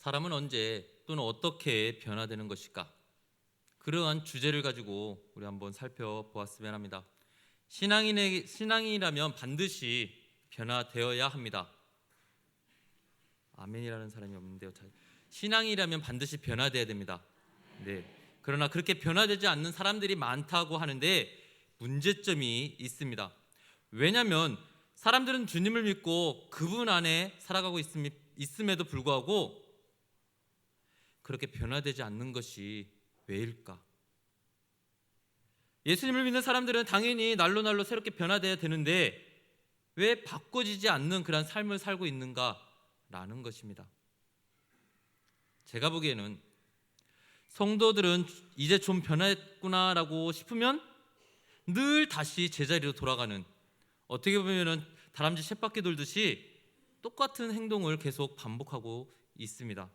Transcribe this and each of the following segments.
사람은 언제 또는 어떻게 변화되는 것일까? 그러한 주제를 가지고 우리 한번 살펴보았으면 합니다. 신앙인이라면 반드시 변화되어야 합니다. 아멘이라는 사람이 없는데요. 신앙이라면 반드시 변화되어야 됩니다. 네. 그러나 그렇게 변화되지 않는 사람들이 많다고 하는데 문제점이 있습니다. 왜냐하면 사람들은 주님을 믿고 그분 안에 살아가고 있음에도 불구하고 그렇게 변화되지 않는 것이 왜일까? 예수님을 믿는 사람들은 당연히 날로 새롭게 변화되어야 되는데 왜 바꿔지지 않는 그런 삶을 살고 있는가라는 것입니다. 제가 보기에는 성도들은 이제 좀 변했구나라고 싶으면 늘 다시 제자리로 돌아가는, 어떻게 보면 다람쥐 쳇바퀴 돌듯이 똑같은 행동을 계속 반복하고 있습니다.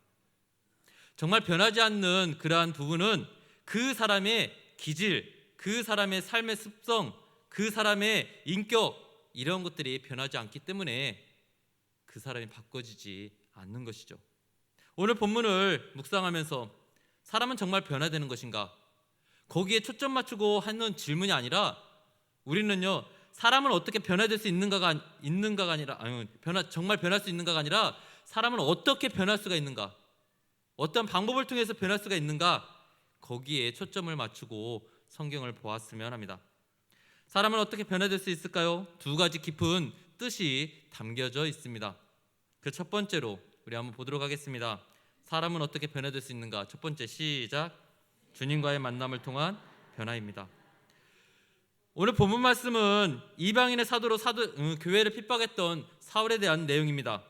정말 변하지 않는 그러한 부분은 그 사람의 기질, 그 사람의 삶의 습성, 그 사람의 인격, 이런 것들이 변하지 않기 때문에 그 사람이 바꿔지지 않는 것이죠. 오늘 본문을 묵상하면서 사람은 정말 변화되는 것인가? 거기에 초점 맞추고 하는 질문이 아니라 우리는요, 사람은 어떻게 변화될 수 있는가가 아니라 정말 변할 수 있는가가 아니라 사람은 어떻게 변할 수가 있는가? 어떤 방법을 통해서 변할 수가 있는가? 거기에 초점을 맞추고 성경을 보았으면 합니다. 사람은 어떻게 변화될 수 있을까요? 두 가지 깊은 뜻이 담겨져 있습니다. 그 첫 번째로 우리 한번 보도록 하겠습니다. 사람은 어떻게 변화될 수 있는가? 첫 번째, 시작. 주님과의 만남을 통한 변화입니다. 오늘 본문 말씀은 이방인의 사도로 교회를 핍박했던 사울에 대한 내용입니다.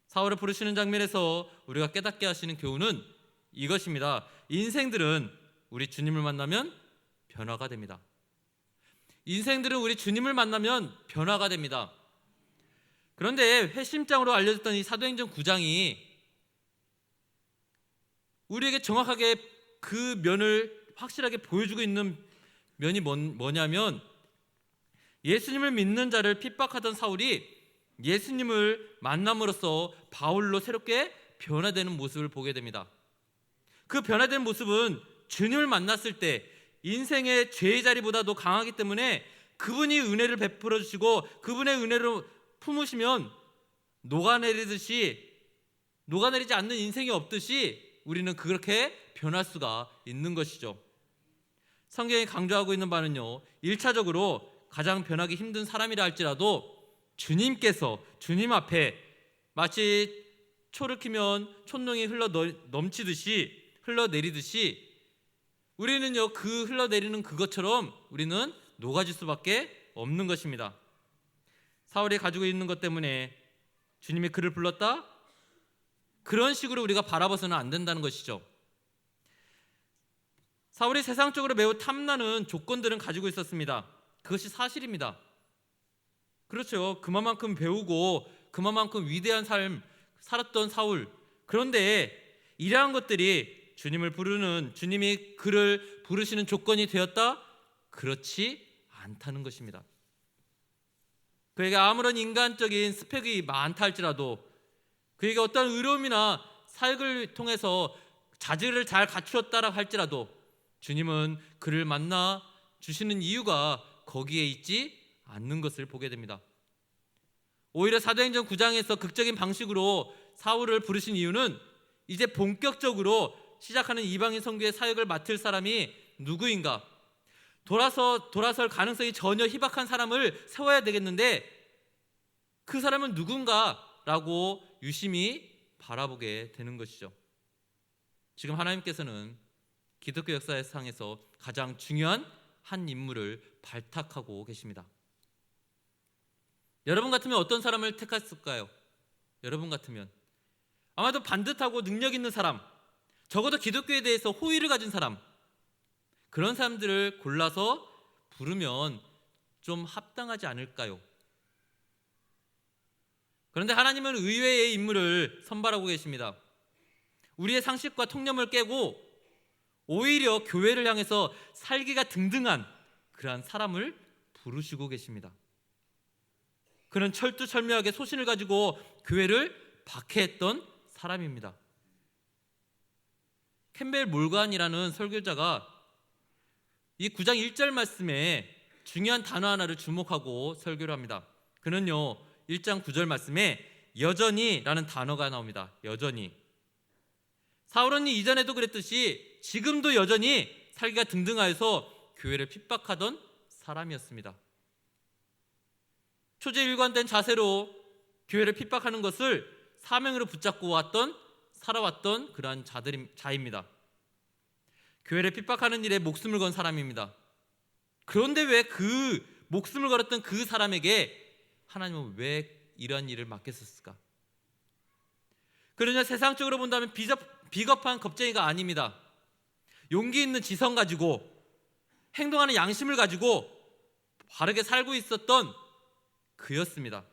사울을 부르시는 장면에서 우리가 깨닫게 하시는 교훈은 이것입니다. 인생들은 우리 주님을 만나면 변화가 됩니다. 인생들은 우리 주님을 만나면 변화가 됩니다. 그런데 회심장으로 알려졌던 이 사도행전 9장이 우리에게 정확하게 그 면을 확실하게 보여주고 있는 면이 뭐냐면 예수님을 믿는 자를 핍박하던 사울이 예수님을 만남으로써 바울로 새롭게 변화되는 모습을 보게 됩니다. 그 변화된 모습은 주님을 만났을 때 인생의 죄의 자리보다도 강하기 때문에 그분이 은혜를 베풀어 주시고 그분의 은혜로 품으시면 녹아내리지 않는 인생이 없듯이 우리는 그렇게 변할 수가 있는 것이죠. 성경이 강조하고 있는 바는요, 1차적으로 가장 변하기 힘든 사람이라 할지라도 주님께서 주님 앞에 마치 초를 키면 촛농이 흘러내리듯이 우리는요, 그 흘러내리는 그것처럼 우리는 녹아질 수밖에 없는 것입니다. 사울이 가지고 있는 것 때문에 주님이 그를 불렀다? 그런 식으로 우리가 바라봐서는 안 된다는 것이죠. 사울이 세상적으로 매우 탐나는 조건들은 가지고 있었습니다. 그것이 사실입니다. 그렇죠. 그만큼 배우고 그만큼 위대한 삶 살았던 사울. 그런데 이러한 것들이 주님이 그를 부르시는 조건이 되었다? 그렇지 않다는 것입니다. 그에게 아무런 인간적인 스펙이 많다 할지라도, 그에게 어떤 의로움이나 사역을 통해서 자질을 잘 갖추었다라 할지라도 주님은 그를 만나 주시는 이유가 거기에 있지 않는 것을 보게 됩니다. 오히려 사도행전 9장에서 극적인 방식으로 사울을 부르신 이유는 이제 본격적으로 시작하는 이방인 선교의 사역을 맡을 사람이 누구인가? 돌아설 가능성이 전혀 희박한 사람을 세워야 되겠는데 그 사람은 누군가라고 유심히 바라보게 되는 것이죠. 지금 하나님께서는 기독교 역사상에서 가장 중요한 한 인물을 발탁하고 계십니다. 여러분 같으면 어떤 사람을 택했을까요? 여러분 같으면 아마도 반듯하고 능력 있는 사람, 적어도 기독교에 대해서 호의를 가진 사람, 그런 사람들을 골라서 부르면 좀 합당하지 않을까요? 그런데 하나님은 의외의 인물을 선발하고 계십니다. 우리의 상식과 통념을 깨고 오히려 교회를 향해서 살기가 등등한 그러한 사람을 부르시고 계십니다. 그는 철두철미하게 소신을 가지고 교회를 박해했던 사람입니다. 캠벨 몰간이라는 설교자가 이 9장 1절 말씀에 중요한 단어 하나를 주목하고 설교를 합니다. 그는요 1장 9절 말씀에 여전히라는 단어가 나옵니다. 여전히. 사울은 이전에도 그랬듯이 지금도 여전히 살기가 등등하여서 교회를 핍박하던 사람이었습니다. 초지일관된 자세로 교회를 핍박하는 것을 사명으로 붙잡고 살아왔던 그러한 자입니다. 교회를 핍박하는 일에 목숨을 건 사람입니다. 그런데 왜 그 목숨을 걸었던 그 사람에게 하나님은 왜 이러한 일을 맡겼었을까? 그러냐 세상적으로 본다면 비겁한 겁쟁이가 아닙니다. 용기 있는 지성 가지고 행동하는 양심을 가지고 바르게 살고 있었던 그였습니다.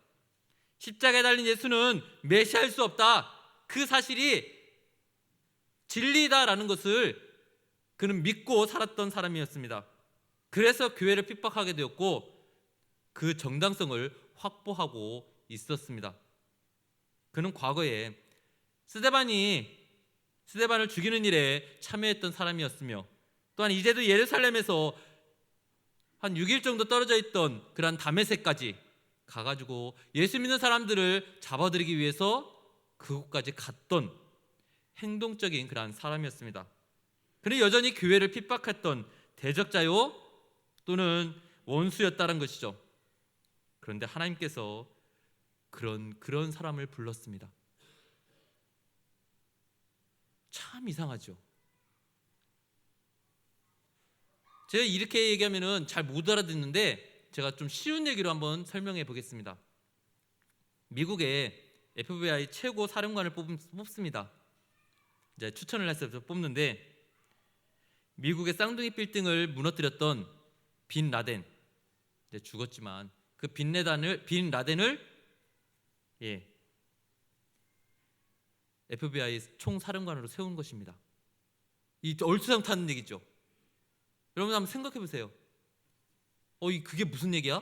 십자가에 달린 예수는 메시아일 수 없다. 그 사실이 진리다라는 것을 그는 믿고 살았던 사람이었습니다. 그래서 교회를 핍박하게 되었고 그 정당성을 확보하고 있었습니다. 그는 과거에 스데반을 죽이는 일에 참여했던 사람이었으며 또한 이제도 예루살렘에서 한 6일 정도 떨어져 있던 그런 다메섹까지 가가지고 예수 믿는 사람들을 잡아들이기 위해서 그곳까지 갔던 행동적인 그런 사람이었습니다. 그는 여전히 교회를 핍박했던 대적자요 또는 원수였다는 것이죠. 그런데 하나님께서 그런 사람을 불렀습니다. 참 이상하죠. 제가 이렇게 얘기하면은 잘 못 알아듣는데 제가 좀 쉬운 얘기로 한번 설명해 보겠습니다. 미국의 FBI 최고 사령관을 뽑습니다. 이제 추천을 해서 뽑는데 미국의 쌍둥이 빌딩을 무너뜨렸던 빈 라덴, 이제 죽었지만 그 빈 라덴을 FBI 총사령관으로 세운 것입니다. 이 얼추상타는 얘기죠. 여러분 한번 생각해 보세요. 그게 무슨 얘기야?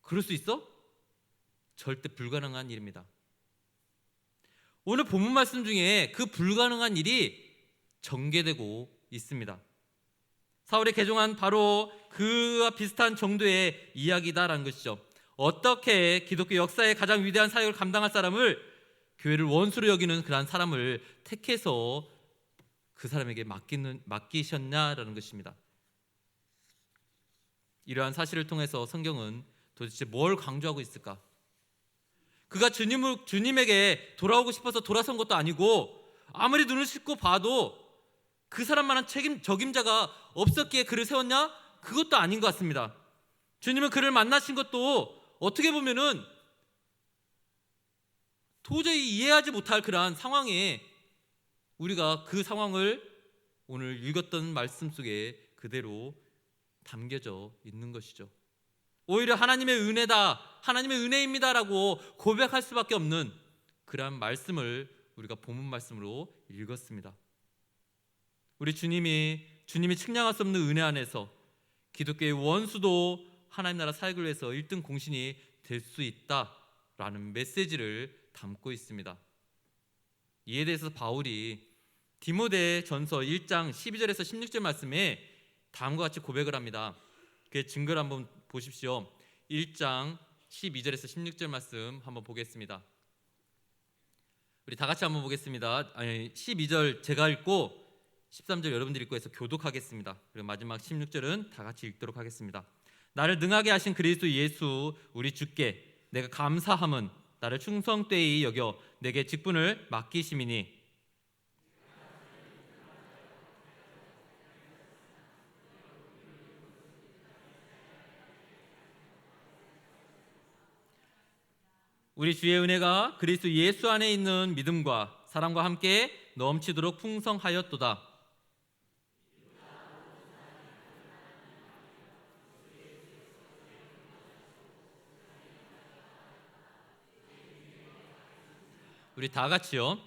그럴 수 있어? 절대 불가능한 일입니다. 오늘 본문 말씀 중에 그 불가능한 일이 전개되고 있습니다. 사울이 개종한 바로 그와 비슷한 정도의 이야기다라는 것이죠. 어떻게 기독교 역사의 가장 위대한 사역을 감당할 사람을, 교회를 원수로 여기는 그러한 사람을 택해서 그 사람에게 맡기셨냐라는 것입니다. 이러한 사실을 통해서 성경은 도대체 뭘 강조하고 있을까? 그가 주님에게 돌아오고 싶어서 돌아선 것도 아니고 아무리 눈을 씻고 봐도 그 사람만한 적임자가 없었기에 그를 세웠냐? 그것도 아닌 것 같습니다. 주님은 그를 만나신 것도 어떻게 보면은 도저히 이해하지 못할 그러한 상황에 우리가 그 상황을 오늘 읽었던 말씀 속에 그대로 담겨져 있는 것이죠. 오히려 하나님의 은혜다, 하나님의 은혜입니다라고 고백할 수밖에 없는 그러한 말씀을 우리가 본문 말씀으로 읽었습니다. 우리 주님이 측량할 수 없는 은혜 안에서 기독교의 원수도 하나님 나라 사역을 위해서 1등 공신이 될 수 있다라는 메시지를 담고 있습니다. 이에 대해서 바울이 디모데 전서 1장 12절에서 16절 말씀에 다음과 같이 고백을 합니다. 그 증거를 한번 보십시오. 1장 12절에서 16절 말씀 한번 보겠습니다. 우리 다 같이 한번 보겠습니다. 12절 제가 읽고 13절 여러분들이 읽고 해서 교독하겠습니다. 그리고 마지막 16절은 다 같이 읽도록 하겠습니다. 나를 능하게 하신 그리스도 예수 우리 주께 내가 감사함은 나를 충성되이 여겨 내게 직분을 맡기심이니 우리 주의 은혜가 그리스도 예수 안에 있는 믿음과 사랑과 함께 넘치도록 풍성하였도다. 우리 다 같이요.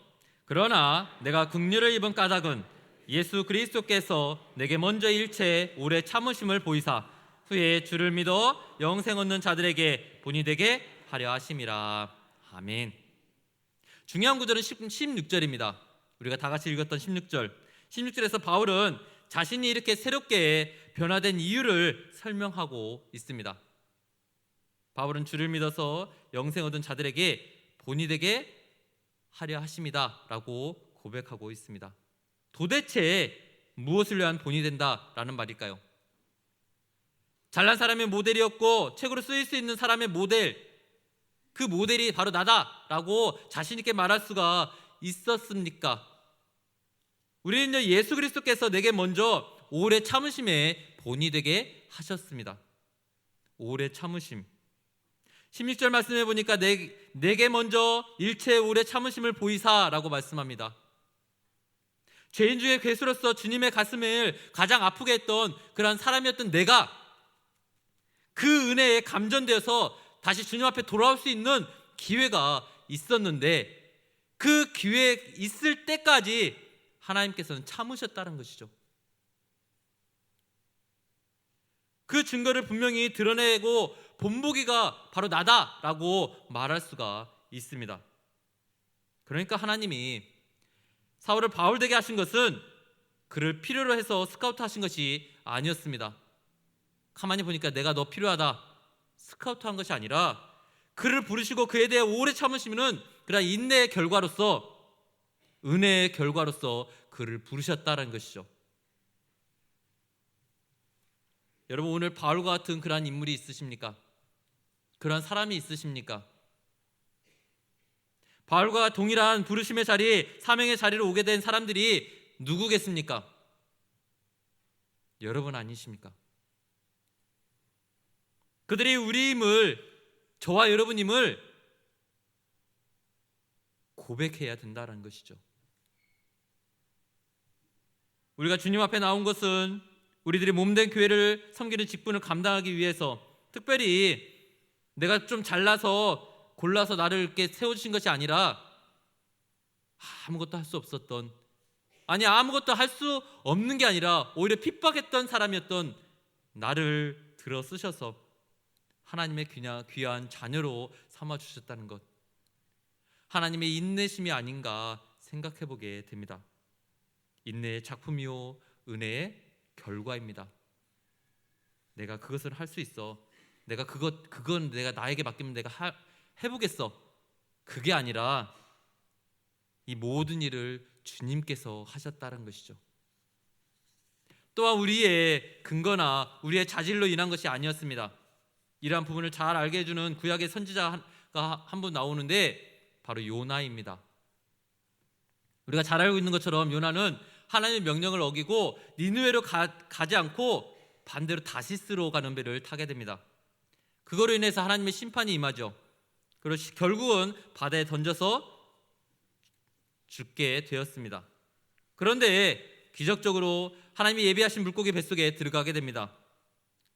그러나 내가 긍휼을 입은 까닭은 예수 그리스도께서 내게 먼저 일체 오래 참으심을 보이사 후에 주를 믿어 영생 얻는 자들에게 본이 되게 하려 하심이라. 아멘. 중요한 구절은 16절입니다. 우리가 다 같이 읽었던 16절. 16절에서 바울은 자신이 이렇게 새롭게 변화된 이유를 설명하고 있습니다. 바울은 주를 믿어서 영생 얻은 자들에게 본이 되게 하려 하심이다 라고 고백하고 있습니다. 도대체 무엇을 위한 본이 된다라는 말일까요? 잘난 사람의 모델이었고 책으로 쓰일 수 있는 사람의 모델, 그 모델이 바로 나다라고 자신 있게 말할 수가 있었습니까? 우리는요, 예수 그리스도께서 내게 먼저 오래 참으심에 본이 되게 하셨습니다. 오래 참으심. 16절 말씀해 보니까 내게 먼저 일체의 오래 참으심을 보이사라고 말씀합니다. 죄인 중에 괴수로서 주님의 가슴을 가장 아프게 했던 그런 사람이었던 내가 그 은혜에 감전되어서 다시 주님 앞에 돌아올 수 있는 기회가 있었는데 그 기회 있을 때까지 하나님께서는 참으셨다는 것이죠. 그 증거를 분명히 드러내고 본보기가 바로 나다라고 말할 수가 있습니다. 그러니까 하나님이 사울을 바울 되게 하신 것은 그를 필요로 해서 스카우트 하신 것이 아니었습니다. 가만히 보니까 내가 너 필요하다 스카우트 한 것이 아니라 그를 부르시고 그에 대해 오래 참으시면은 그런 인내의 결과로서 은혜의 결과로서 그를 부르셨다는 것이죠. 여러분, 오늘 바울과 같은 그러한 인물이 있으십니까? 그러한 사람이 있으십니까? 바울과 동일한 부르심의 자리, 사명의 자리로 오게 된 사람들이 누구겠습니까? 여러분 아니십니까? 그들이 우리임을, 저와 여러분임을 고백해야 된다는 것이죠. 우리가 주님 앞에 나온 것은 우리들이 몸된 교회를 섬기는 직분을 감당하기 위해서, 특별히 내가 좀 잘나서 골라서 나를 이렇게 세워주신 것이 아니라 아무것도 할 수 없었던, 아니 아무것도 할 수 없는 게 아니라 오히려 핍박했던 사람이었던 나를 들어 쓰셔서 하나님의 귀한 자녀로 삼아주셨다는 것, 하나님의 인내심이 아닌가 생각해 보게 됩니다. 인내의 작품이요 은혜의 결과입니다. 내가 그것을 할 수 있어, 내가 그건 내가 나에게 맡기면 내가 해보겠어, 그게 아니라 이 모든 일을 주님께서 하셨다는 것이죠. 또한 우리의 근거나 우리의 자질로 인한 것이 아니었습니다. 이러한 부분을 잘 알게 해주는 구약의 선지자가 한 분 나오는데 바로 요나입니다. 우리가 잘 알고 있는 것처럼 요나는 하나님의 명령을 어기고 니느웨로 가지 않고 반대로 다시스로 가는 배를 타게 됩니다. 그거로 인해서 하나님의 심판이 임하죠. 그리고 결국은 바다에 던져서 죽게 되었습니다. 그런데 기적적으로 하나님이 예비하신 물고기 뱃속에 들어가게 됩니다.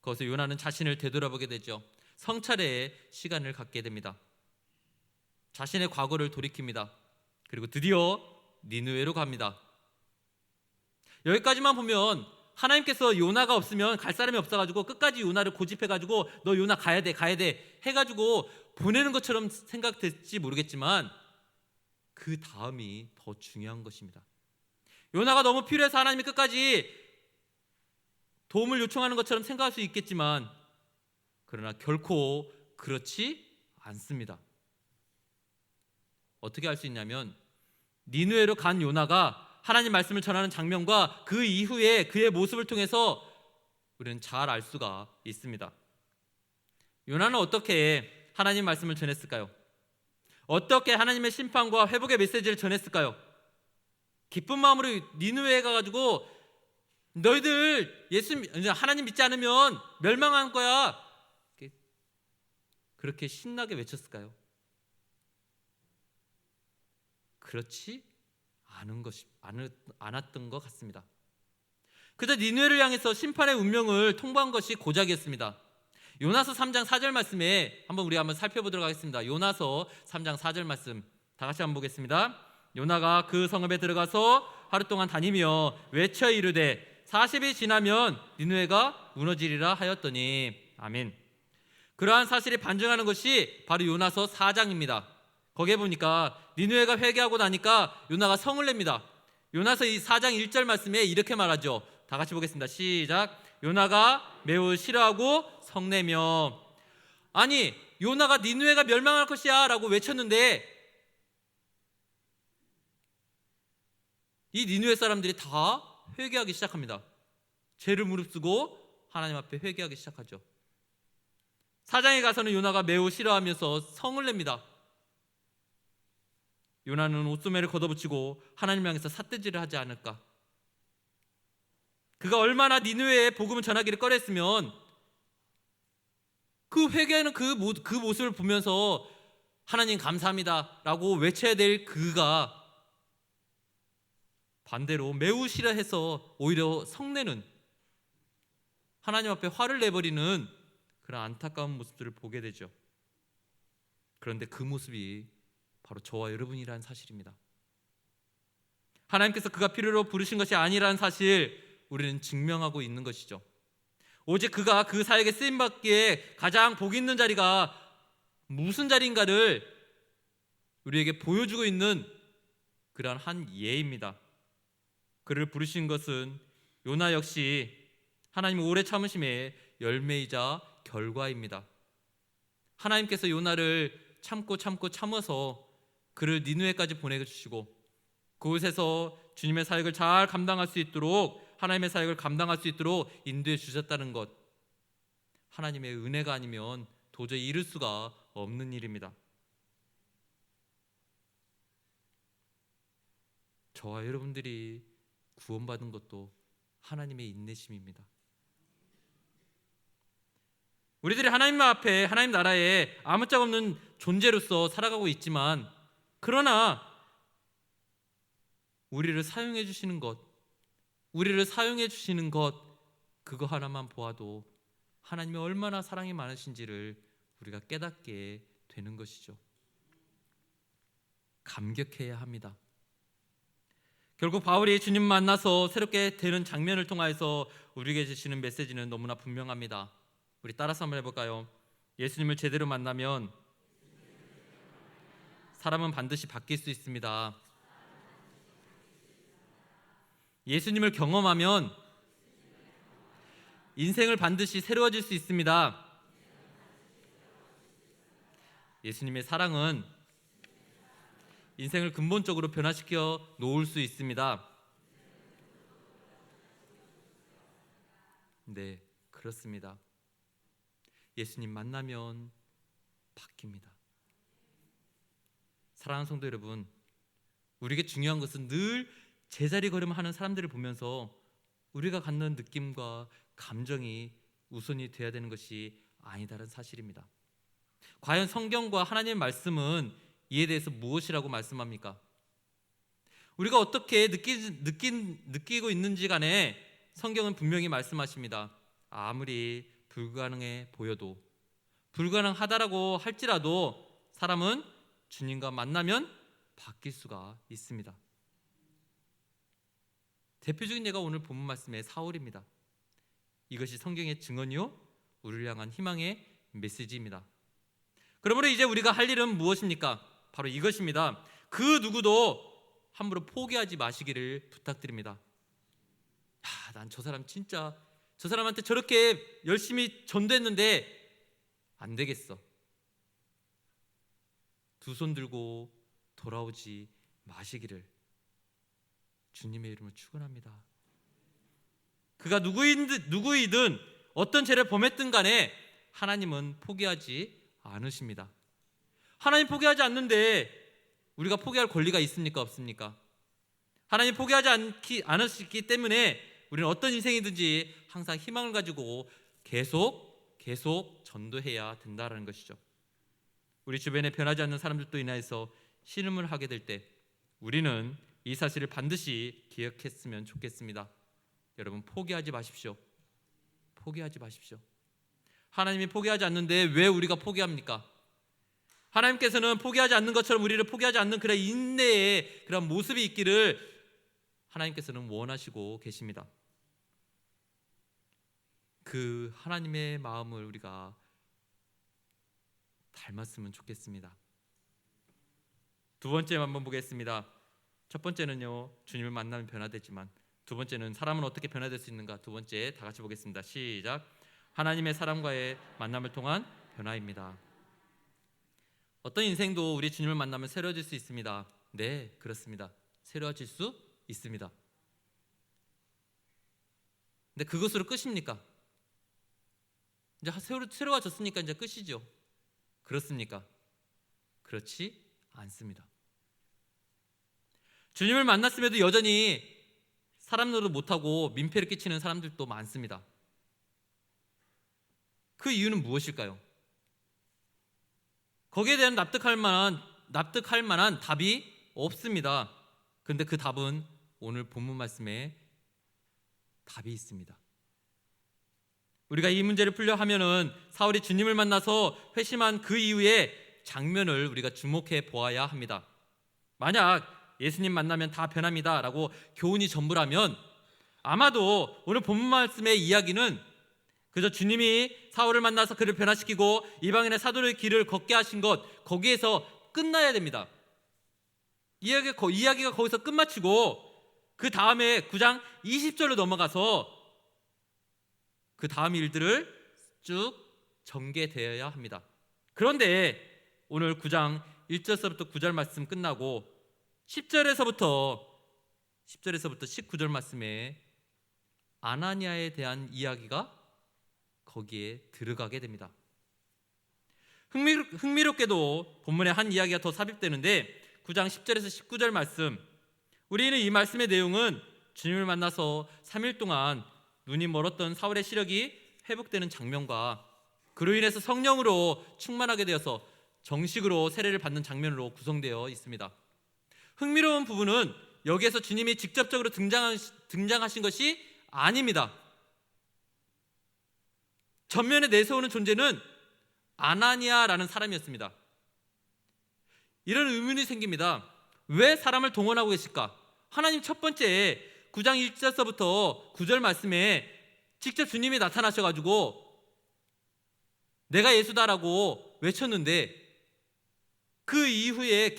거기서 요나는 자신을 되돌아보게 되죠. 성찰의 시간을 갖게 됩니다. 자신의 과거를 돌이킵니다. 그리고 드디어 니느웨로 갑니다. 여기까지만 보면 하나님께서 요나가 없으면 갈 사람이 없어가지고 끝까지 요나를 고집해가지고 너 요나 가야 돼 해가지고 보내는 것처럼 생각될지 모르겠지만 그 다음이 더 중요한 것입니다. 요나가 너무 필요해서 하나님이 끝까지 도움을 요청하는 것처럼 생각할 수 있겠지만 그러나 결코 그렇지 않습니다. 어떻게 알 수 있냐면 니느웨로 간 요나가 하나님 말씀을 전하는 장면과 그 이후에 그의 모습을 통해서 우리는 잘 알 수가 있습니다. 요나는 어떻게 하나님 말씀을 전했을까요? 어떻게 하나님의 심판과 회복의 메시지를 전했을까요? 기쁜 마음으로 니느웨에 가가지고 너희들 하나님 믿지 않으면 멸망할 거야, 그렇게 신나게 외쳤을까요? 그렇지 않았던 것 같습니다. 그저 니느웨를 향해서 심판의 운명을 통보한 것이 고작이었습니다. 요나서 3장 4절 말씀에 우리 한번 살펴보도록 하겠습니다. 요나서 3장 4절 말씀 다 같이 한번 보겠습니다. 요나가 그 성읍에 들어가서 하루 동안 다니며 외쳐 이르되 40이 지나면 니느웨가 무너지리라 하였더니. 아멘. 그러한 사실이 반증하는 것이 바로 요나서 4장입니다. 거기에 보니까 니느웨가 회개하고 나니까 요나가 성을 냅니다. 요나서 이 4장 1절 말씀에 이렇게 말하죠. 다 같이 보겠습니다. 시작. 요나가 매우 싫어하고 성내며. 아니, 요나가 니느웨가 멸망할 것이야 라고 외쳤는데 이 니느웨 사람들이 다 회개하기 시작합니다. 죄를 무릅쓰고 하나님 앞에 회개하기 시작하죠. 4장에 가서는 요나가 매우 싫어하면서 성을 냅니다. 요나는 옷소매를 걷어붙이고 하나님 향해서 삿대질을 하지 않을까. 그가 얼마나 니느웨에 복음을 전하기를 꺼렸으면 그 회개하는 그 모습을 보면서 하나님 감사합니다 라고 외쳐야 될 그가 반대로 매우 싫어해서 오히려 성내는, 하나님 앞에 화를 내버리는 그런 안타까운 모습들을 보게 되죠. 그런데 그 모습이 바로 저와 여러분이라는 사실입니다. 하나님께서 그가 필요로 부르신 것이 아니라는 사실 우리는 증명하고 있는 것이죠. 오직 그가 그 사역에 쓰임받기에 가장 복 있는 자리가 무슨 자리인가를 우리에게 보여주고 있는 그러한 한 예입니다. 그를 부르신 것은 요나 역시 하나님의 오래 참으심의 열매이자 결과입니다. 하나님께서 요나를 참아서 그를 니느웨까지 보내주시고 그곳에서 주님의 사역을 잘 감당할 수 있도록, 하나님의 사역을 감당할 수 있도록 인도해 주셨다는 것, 하나님의 은혜가 아니면 도저히 이룰 수가 없는 일입니다. 저와 여러분들이 구원받은 것도 하나님의 인내심입니다. 우리들이 하나님 앞에, 하나님 나라에 아무짝없는 존재로서 살아가고 있지만, 그러나 우리를 사용해 주시는 것, 그거 하나만 보아도 하나님이 얼마나 사랑이 많으신지를 우리가 깨닫게 되는 것이죠. 감격해야 합니다. 결국 바울이 주님 만나서 새롭게 되는 장면을 통하여서 우리에게 주시는 메시지는 너무나 분명합니다. 우리 따라서 한번 해볼까요? 예수님을 제대로 만나면 사람은 반드시 바뀔 수 있습니다. 예수님을 경험하면 인생을 반드시 새로워질 수 있습니다. 예수님의 사랑은 인생을 근본적으로 변화시켜 놓을 수 있습니다. 네, 그렇습니다. 예수님 만나면 바뀝니다. 사랑하는 성도 여러분, 우리에게 중요한 것은 늘 제자리 걸음하는 사람들을 보면서 우리가 갖는 느낌과 감정이 우선이 돼야 되는 것이 아니다라는 사실입니다. 과연 성경과 하나님의 말씀은 이에 대해서 무엇이라고 말씀합니까? 우리가 어떻게 느끼고 있는지 간에 성경은 분명히 말씀하십니다. 아무리 불가능해 보여도, 불가능하다라고 할지라도 사람은 주님과 만나면 바뀔 수가 있습니다. 대표적인 예가 오늘 본문 말씀의 사울입니다. 이것이 성경의 증언이요, 우리를 향한 희망의 메시지입니다. 그러므로 이제 우리가 할 일은 무엇입니까? 바로 이것입니다. 그 누구도 함부로 포기하지 마시기를 부탁드립니다. 난 저 사람 진짜, 저 사람한테 저렇게 열심히 전도했는데 안 되겠어. 두 손 들고 돌아오지 마시기를 주님의 이름으로 축원합니다. 그가 누구이든 어떤 죄를 범했든 간에 하나님은 포기하지 않으십니다. 하나님 포기하지 않는데 우리가 포기할 권리가 있습니까? 없습니까? 하나님 포기하지 않으시기 때문에 우리는 어떤 인생이든지 항상 희망을 가지고 계속 전도해야 된다는 것이죠. 우리 주변에 변하지 않는 사람들도 인하여서 신음을 하게 될 때 우리는 이 사실을 반드시 기억했으면 좋겠습니다. 여러분, 포기하지 마십시오. 포기하지 마십시오. 하나님이 포기하지 않는데 왜 우리가 포기합니까? 하나님께서는 포기하지 않는 것처럼 우리를 포기하지 않는 그런 인내의 그런 모습이 있기를 하나님께서는 원하시고 계십니다. 그 하나님의 마음을 우리가 닮았으면 좋겠습니다. 두 번째 한번 보겠습니다. 첫 번째는요, 주님을 만나면 변화되지만, 두 번째는 사람은 어떻게 변화될 수 있는가? 두 번째 다 같이 보겠습니다. 시작. 하나님의 사람과의 만남을 통한 변화입니다. 어떤 인생도 우리 주님을 만나면 새로워질 수 있습니다. 네, 그렇습니다. 새로워질 수 있습니다. 근데 그것으로 끝입니까? 이제 새로워졌으니까 이제 끝이죠. 그렇습니까? 그렇지 않습니다. 주님을 만났음에도 여전히 사람 노릇 못하고 민폐를 끼치는 사람들도 많습니다. 그 이유는 무엇일까요? 거기에 대한 납득할 만한 답이 없습니다. 그런데 그 답은 오늘 본문 말씀에 답이 있습니다. 우리가 이 문제를 풀려 하면은 사울이 주님을 만나서 회심한 그 이후의 장면을 우리가 주목해 보아야 합니다. 만약 예수님 만나면 다 변합니다 라고 교훈이 전부라면 아마도 오늘 본문 말씀의 이야기는 그저 주님이 사울을 만나서 그를 변화시키고 이방인의 사도의 길을 걷게 하신 것, 거기에서 끝나야 됩니다. 이야기가 거기서 끝마치고 그 다음에 9장 20절로 넘어가서 그 다음 일들을 쭉 전개되어야 합니다. 그런데 오늘 9장 1절서부터 9절 말씀 끝나고 10절에서부터 19절 말씀에 아나니아에 대한 이야기가 거기에 들어가게 됩니다. 흥미롭게도 본문에 한 이야기가 더 삽입되는데 9장 10절에서 19절 말씀, 우리는 이 말씀의 내용은 주님을 만나서 3일 동안 눈이 멀었던 사울의 시력이 회복되는 장면과 그로 인해서 성령으로 충만하게 되어서 정식으로 세례를 받는 장면으로 구성되어 있습니다. 흥미로운 부분은 여기에서 주님이 직접적으로 등장하신 것이 아닙니다. 전면에 내세우는 존재는 아나니아라는 사람이었습니다. 이런 의문이 생깁니다. 왜 사람을 동원하고 계실까? 하나님 첫 번째 9장 1절서부터 9절 말씀에 직접 주님이 나타나셔가지고 내가 예수다라고 외쳤는데 그 이후에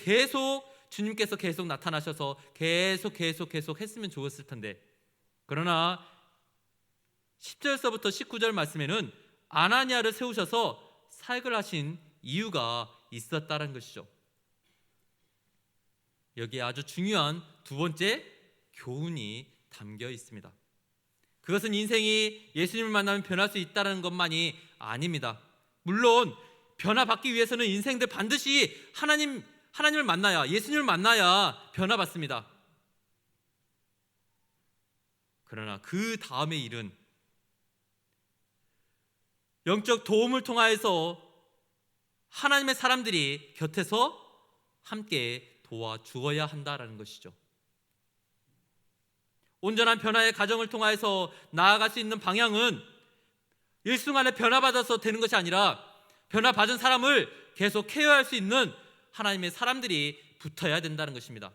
주님께서 계속 나타나셔서 계속 했으면 좋았을 텐데, 그러나 10절서부터 19절 말씀에는 아나니아를 세우셔서 사역을 하신 이유가 있었다는 것이죠. 여기에 아주 중요한 두 번째 교훈이 담겨 있습니다. 그것은 인생이 예수님을 만나면 변할 수 있다는 것만이 아닙니다. 물론 변화받기 위해서는 인생들 반드시 하나님을 만나야, 예수님을 만나야 변화받습니다. 그러나 그 다음의 일은 영적 도움을 통하여서 하나님의 사람들이 곁에서 함께 도와주어야 한다라는 것이죠. 온전한 변화의 과정을 통하여서 나아갈 수 있는 방향은 일순간에 변화받아서 되는 것이 아니라 변화받은 사람을 계속 케어할 수 있는 하나님의 사람들이 붙어야 된다는 것입니다.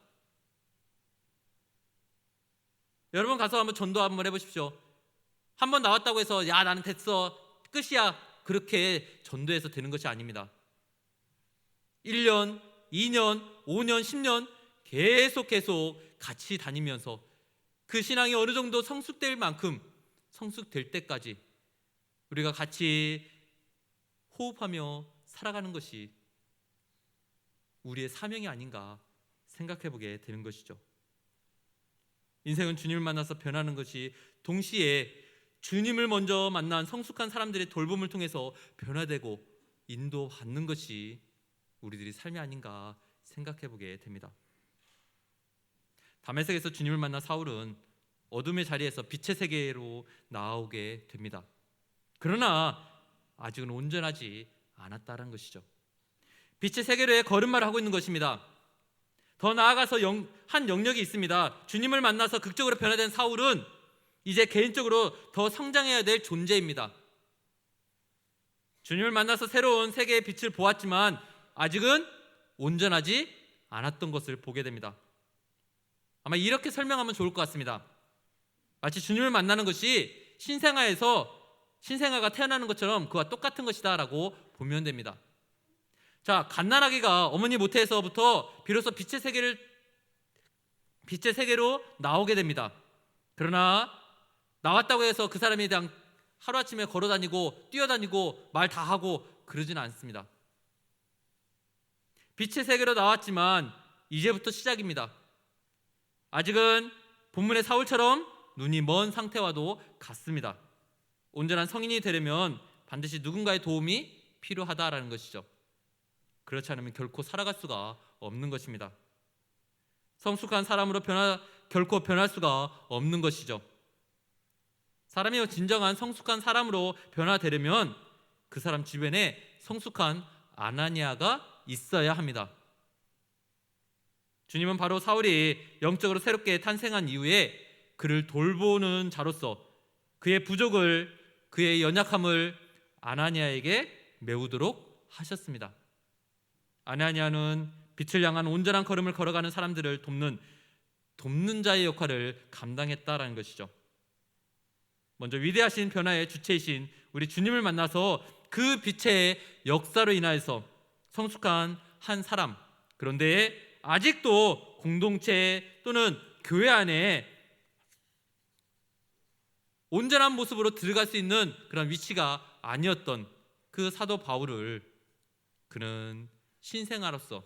여러분 가서 한번 전도 한번 해보십시오. 한번 나왔다고 해서 야 나는 됐어 끝이야, 그렇게 전도해서 되는 것이 아닙니다. 1년, 2년, 5년, 10년 계속 같이 다니면서 그 신앙이 어느 정도 성숙될 만큼 성숙될 때까지 우리가 같이 호흡하며 살아가는 것이 우리의 사명이 아닌가 생각해 보게 되는 것이죠. 인생은 주님을 만나서 변하는 것이 동시에 주님을 먼저 만난 성숙한 사람들의 돌봄을 통해서 변화되고 인도받는 것이 우리들의 삶이 아닌가 생각해 보게 됩니다. 다메섹에서 주님을 만난 사울은 어둠의 자리에서 빛의 세계로 나오게 됩니다. 그러나 아직은 온전하지 않았다는 것이죠. 빛의 세계로의 걸음마를 하고 있는 것입니다. 더 나아가서 한 영역이 있습니다. 주님을 만나서 극적으로 변화된 사울은 이제 개인적으로 더 성장해야 될 존재입니다. 주님을 만나서 새로운 세계의 빛을 보았지만 아직은 온전하지 않았던 것을 보게 됩니다. 아마 이렇게 설명하면 좋을 것 같습니다. 마치 주님을 만나는 것이 신생아가 태어나는 것처럼 그와 똑같은 것이다 라고 보면 됩니다. 자, 갓난아기가 어머니 모태에서부터 비로소 빛의 세계를 빛의 세계로 나오게 됩니다. 그러나 나왔다고 해서 그 사람이 그냥 하루아침에 걸어다니고 뛰어다니고 말 다 하고 그러지는 않습니다. 빛의 세계로 나왔지만 이제부터 시작입니다. 아직은 본문의 사울처럼 눈이 먼 상태와도 같습니다. 온전한 성인이 되려면 반드시 누군가의 도움이 필요하다라는 것이죠. 그렇지 않으면 결코 살아갈 수가 없는 것입니다. 성숙한 사람으로 결코 변할 수가 없는 것이죠. 사람이 진정한 성숙한 사람으로 변화되려면 그 사람 주변에 성숙한 아나니아가 있어야 합니다. 주님은 바로 사울이 영적으로 새롭게 탄생한 이후에 그를 돌보는 자로서 그의 부족을, 그의 연약함을 아나니아에게 메우도록 하셨습니다. 아나니아는 빛을 향한 온전한 걸음을 걸어가는 사람들을 돕는 자의 역할을 감당했다라는 것이죠. 먼저 위대하신 변화의 주체이신 우리 주님을 만나서 그 빛의 역사로 인하여서 성숙한 한 사람, 그런데 아직도 공동체 또는 교회 안에 온전한 모습으로 들어갈 수 있는 그런 위치가 아니었던 그 사도 바울을 그는 신생아로서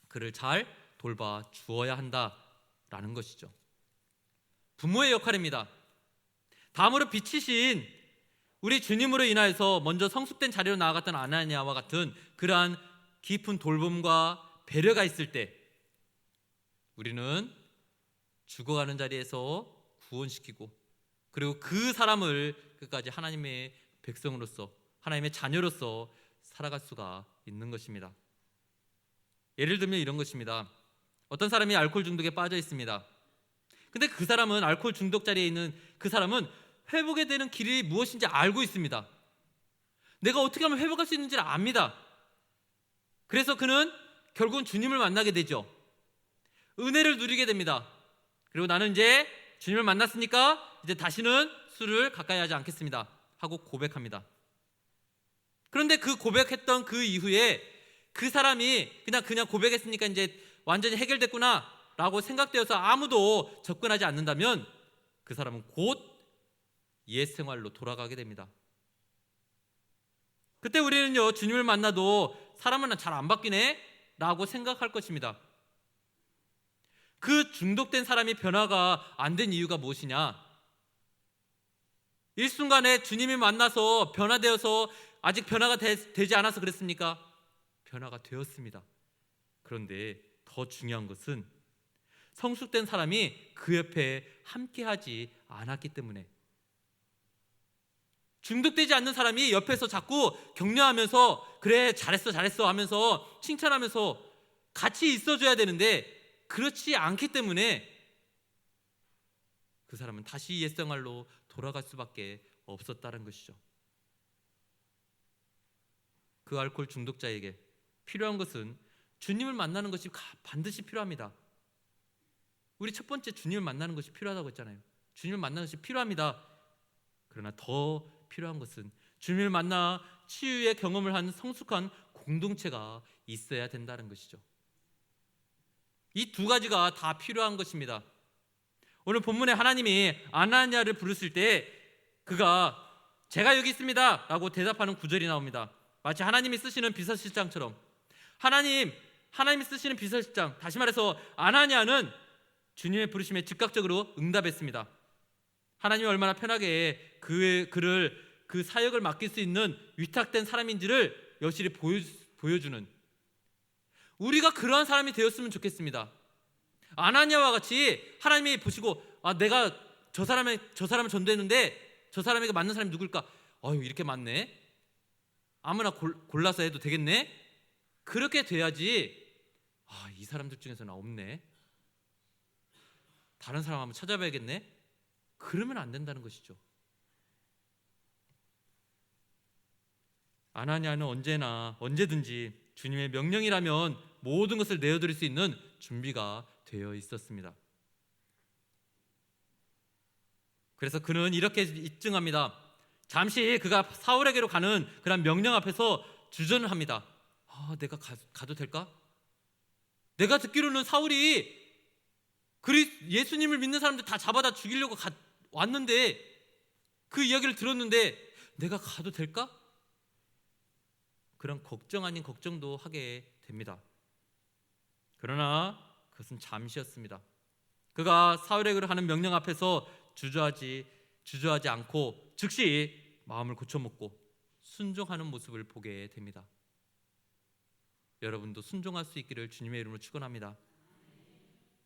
그를 잘 돌봐 주어야 한다라는 것이죠. 부모의 역할입니다. 다음으로 빛이신 우리 주님으로 인하여서 먼저 성숙된 자리로 나아갔던 아나니아와 같은 그러한 깊은 돌봄과 배려가 있을 때 우리는 죽어가는 자리에서 구원시키고 그리고 그 사람을 끝까지 하나님의 백성으로서 하나님의 자녀로서 살아갈 수가 있는 것입니다. 예를 들면 이런 것입니다. 어떤 사람이 알코올 중독에 빠져 있습니다. 근데 그 사람은 알코올 중독 자리에 있는 그 사람은 회복에 되는 길이 무엇인지 알고 있습니다. 내가 어떻게 하면 회복할 수 있는지를 압니다. 그래서 그는 결국은 주님을 만나게 되죠. 은혜를 누리게 됩니다. 그리고 나는 이제 주님을 만났으니까 이제 다시는 술을 가까이 하지 않겠습니다 하고 고백합니다. 그런데 그 고백했던 그 이후에 그 사람이 그냥 고백했으니까 이제 완전히 해결됐구나 라고 생각되어서 아무도 접근하지 않는다면 그 사람은 곧 옛생활로 돌아가게 됩니다. 그때 우리는요, 주님을 만나도 사람은 잘 안 바뀌네 라고 생각할 것입니다. 그 중독된 사람이 변화가 안 된 이유가 무엇이냐? 일순간에 주님이 만나서 변화되어서 아직 변화가 되지 않아서 그랬습니까? 변화가 되었습니다. 그런데 더 중요한 것은 성숙된 사람이 그 옆에 함께하지 않았기 때문에, 중독되지 않는 사람이 옆에서 자꾸 격려하면서 그래 잘했어 하면서 칭찬하면서 같이 있어줘야 되는데 그렇지 않기 때문에 그 사람은 다시 옛생활로 돌아갈 수밖에 없었다는 것이죠. 그 알코올 중독자에게 필요한 것은 주님을 만나는 것이 반드시 필요합니다. 우리 첫 번째 주님을 만나는 것이 필요하다고 했잖아요. 주님을 만나는 것이 필요합니다. 그러나 더 필요한 것은 주님을 만나 치유의 경험을 한 성숙한 공동체가 있어야 된다는 것이죠. 이 두 가지가 다 필요한 것입니다. 오늘 본문에 하나님이 아나니아를 부르실 때 그가 제가 여기 있습니다 라고 대답하는 구절이 나옵니다. 마치 하나님이 쓰시는 비서실장처럼 하나님이 쓰시는 비서실장, 다시 말해서 아나니아는 주님의 부르심에 즉각적으로 응답했습니다. 하나님이 얼마나 편하게 그를 그 사역을 맡길 수 있는 위탁된 사람인지를 여실히 보여주는, 우리가 그러한 사람이 되었으면 좋겠습니다. 아나니아와 같이 하나님이 보시고 내가 저 사람을 전도했는데 저 사람에게 맞는 사람이 누굴까? 이렇게 많네. 아무나 골라서 해도 되겠네. 그렇게 돼야지. 이 사람들 중에서는 없네. 다른 사람 한번 찾아봐야겠네. 그러면 안 된다는 것이죠. 아나니아는 언제든지 주님의 명령이라면 모든 것을 내어드릴 수 있는 준비가 되어 있었습니다. 그래서 그는 이렇게 입증합니다. 잠시 그가 사울에게로 가는 그런 명령 앞에서 주전을 합니다. 내가 가도 될까? 내가 듣기로는 사울이 예수님을 믿는 사람들 다 잡아다 죽이려고 왔는데, 그 이야기를 들었는데 내가 가도 될까? 그런 걱정 아닌 걱정도 하게 됩니다. 그러나 그것은 잠시였습니다. 그가 사울에게 하는 명령 앞에서 주저하지 않고 즉시 마음을 고쳐먹고 순종하는 모습을 보게 됩니다. 여러분도 순종할 수 있기를 주님의 이름으로 축원합니다.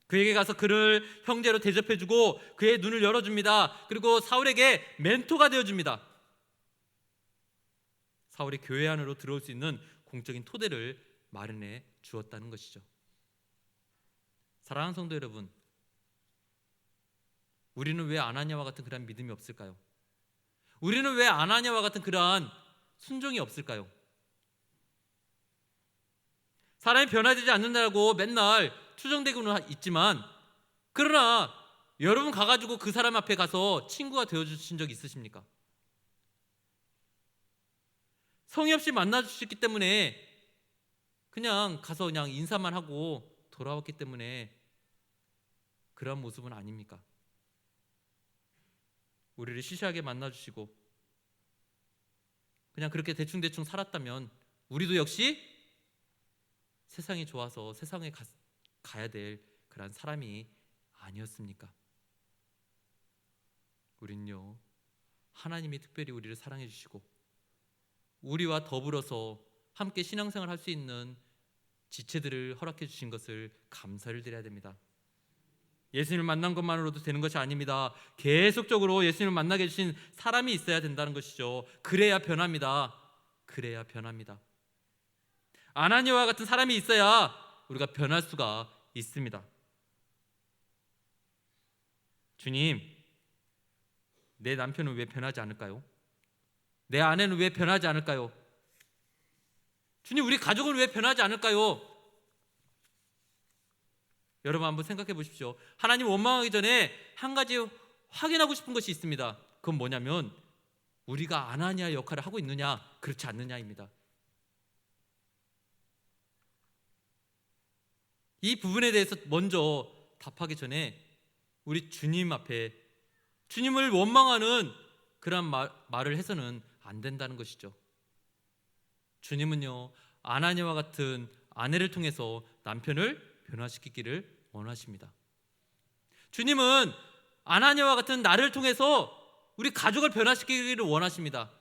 그에게 가서 그를 형제로 대접해주고 그의 눈을 열어줍니다. 그리고 사울에게 멘토가 되어줍니다. 사울이 교회 안으로 들어올 수 있는 공적인 토대를 마련해 주었다는 것이죠. 사랑하는 성도 여러분, 우리는 왜 아나니아와 같은 그러한 믿음이 없을까요? 우리는 왜 아나니아와 같은 그러한 순종이 없을까요? 사람이 변화되지 않는다고 맨날 투정대고는 있지만, 그러나 여러분 가가지고 그 사람 앞에 가서 친구가 되어주신 적 있으십니까? 성의 없이 만나주셨기 때문에 그냥 가서 그냥 인사만 하고 돌아왔기 때문에 그런 모습은 아닙니까? 우리를 시시하게 만나주시고 그냥 그렇게 대충대충 살았다면 우리도 역시 세상이 좋아서 세상에 가야 될 그런 사람이 아니었습니까? 우린요, 하나님이 특별히 우리를 사랑해 주시고 우리와 더불어서 함께 신앙생활 할 수 있는 지체들을 허락해 주신 것을 감사를 드려야 됩니다. 예수님을 만난 것만으로도 되는 것이 아닙니다. 계속적으로 예수님을 만나게 해주신 사람이 있어야 된다는 것이죠. 그래야 변합니다. 그래야 변합니다. 아나니아와 같은 사람이 있어야 우리가 변할 수가 있습니다. 주님, 내 남편은 왜 변하지 않을까요? 내 아내는 왜 변하지 않을까요? 주님, 우리 가족은 왜 변하지 않을까요? 여러분 한번 생각해 보십시오. 하나님 원망하기 전에 한 가지 확인하고 싶은 것이 있습니다. 그건 뭐냐면 우리가 아나니아 역할을 하고 있느냐 그렇지 않느냐입니다. 이 부분에 대해서 먼저 답하기 전에 우리 주님 앞에 주님을 원망하는 그런 말을 해서는 안 된다는 것이죠. 주님은요, 아나니아와 같은 아내를 통해서 남편을 변화시키기를 원하십니다. 주님은 아나니아와 같은 나를 통해서 우리 가족을 변화시키기를 원하십니다.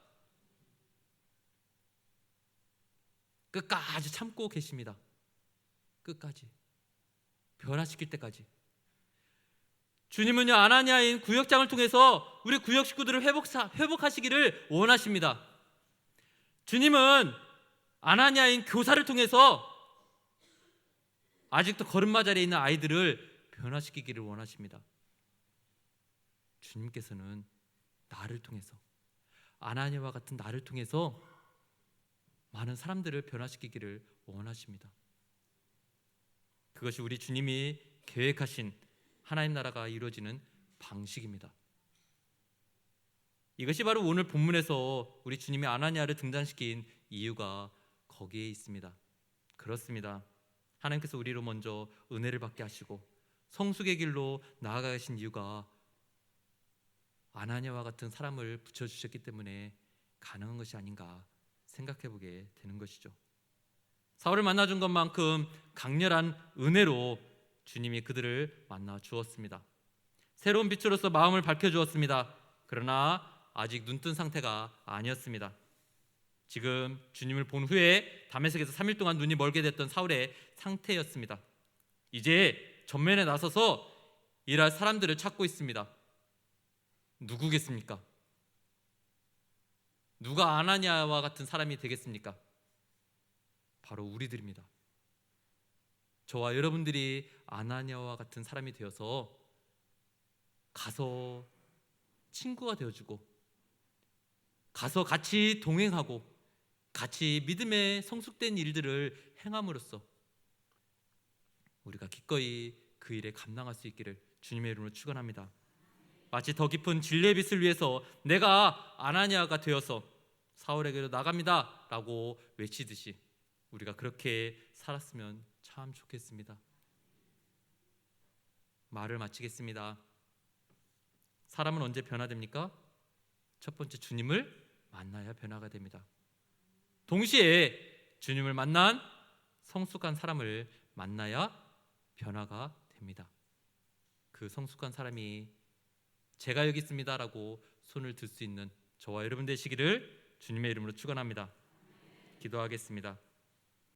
끝까지 참고 계십니다. 끝까지 변화시킬 때까지. 주님은요, 아나니아인 구역장을 통해서 우리 구역 식구들을 회복하시기를 원하십니다. 주님은 아나니아인 교사를 통해서 아직도 걸음마 자리에 있는 아이들을 변화시키기를 원하십니다. 주님께서는 나를 통해서, 아나니아와 같은 나를 통해서 많은 사람들을 변화시키기를 원하십니다. 그것이 우리 주님이 계획하신 하나님 나라가 이루어지는 방식입니다. 이것이 바로 오늘 본문에서 우리 주님이 아나니아를 등장시킨 이유가 거기에 있습니다. 그렇습니다. 하나님께서 우리로 먼저 은혜를 받게 하시고 성숙의 길로 나아가 계신 이유가 아나니아와 같은 사람을 붙여주셨기 때문에 가능한 것이 아닌가 생각해 보게 되는 것이죠. 사울을 만나준 것만큼 강렬한 은혜로 주님이 그들을 만나 주었습니다. 새로운 빛으로서 마음을 밝혀주었습니다. 그러나 아직 눈뜬 상태가 아니었습니다. 지금 주님을 본 후에 다메섹에서 3일 동안 눈이 멀게 됐던 사울의 상태였습니다. 이제 전면에 나서서 일할 사람들을 찾고 있습니다. 누구겠습니까? 누가 아나니아와 같은 사람이 되겠습니까? 바로 우리들입니다. 저와 여러분들이 아나니아와 같은 사람이 되어서 가서 친구가 되어주고 가서 같이 동행하고 같이 믿음의 성숙된 일들을 행함으로써 우리가 기꺼이 그 일에 감당할 수 있기를 주님의 이름으로 축원합니다. 마치 더 깊은 진리의 빛을 위해서 내가 아나니아가 되어서 사울에게로 나갑니다 라고 외치듯이 우리가 그렇게 살았으면 참 좋겠습니다. 말을 마치겠습니다. 사람은 언제 변화됩니까? 첫 번째, 주님을 만나야 변화가 됩니다. 동시에 주님을 만난 성숙한 사람을 만나야 변화가 됩니다. 그 성숙한 사람이 제가 여기 있습니다라고 손을 들 수 있는 저와 여러분 되시기를 주님의 이름으로 축원합니다. 기도하겠습니다.